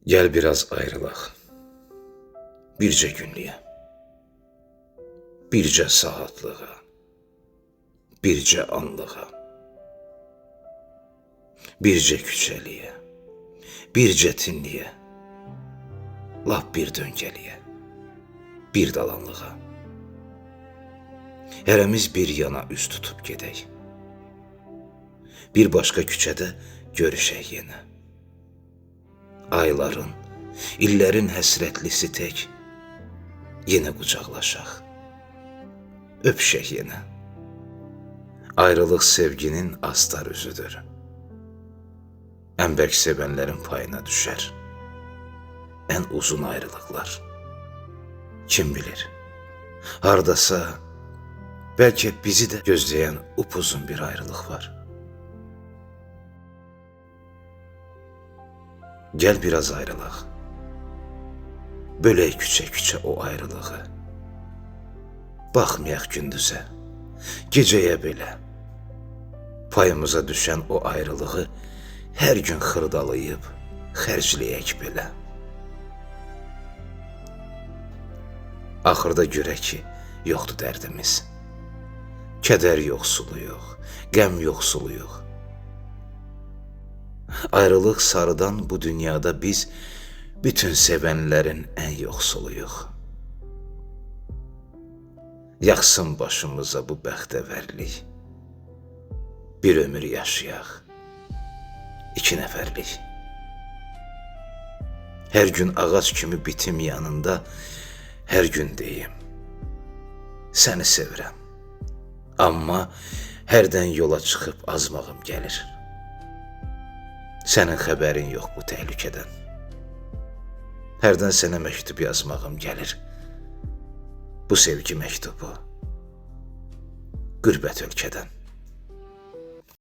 Gel biraz ayrılaq. Bircə günlüyə, bircə saatlığa, bircə anlığa, bircə küçəliyə, bircə tinliyə, lap bir döngəliyə, bir dalanlığa. Hərəmiz bir yana üz tutub gedək. Bir başqa küçədə görüşək yenə. Ayların, illərin həsrətlisi tək, yenə qucaqlaşaq, öpüşək yenə. Ayrılıq sevginin astar üzüdür. Ən bərk sevənlərin payına düşər. Ən uzun ayrılıqlar. Kim bilir, hardasa, bəlkə bizi də gözləyən upuzun bir ayrılıq var. Gəl biraz ayrılaq. Bölək küçə-küçə o ayrılığı. Baxmayaq gündüzə, gecəyə belə. Payımıza düşən o ayrılığı hər gün xırdalayıb xərcləyək belə. Axırda görək ki, yoxdur dərdimiz. Kədər yoxsuluyuq, qəm yoxsuluyuq. Ayrılıq sarıdan bu dünyada biz bütün sevənlərin ən yoxsuluyuq. Yaxsın başımıza bu bəxtəvərlik. Bir ömür yaşayaq, 2 nəfərlik. Hər gün ağac kimi bitim yanında, hər gün deyim, səni sevirəm. Amma hərdən yola çıxıb azmağım gəlir. Sənin xəbərin yox bu təhlükədən. Hərdən sənə məktub yazmağım gəlir. Bu sevgi məktubu qürbət ölkədən.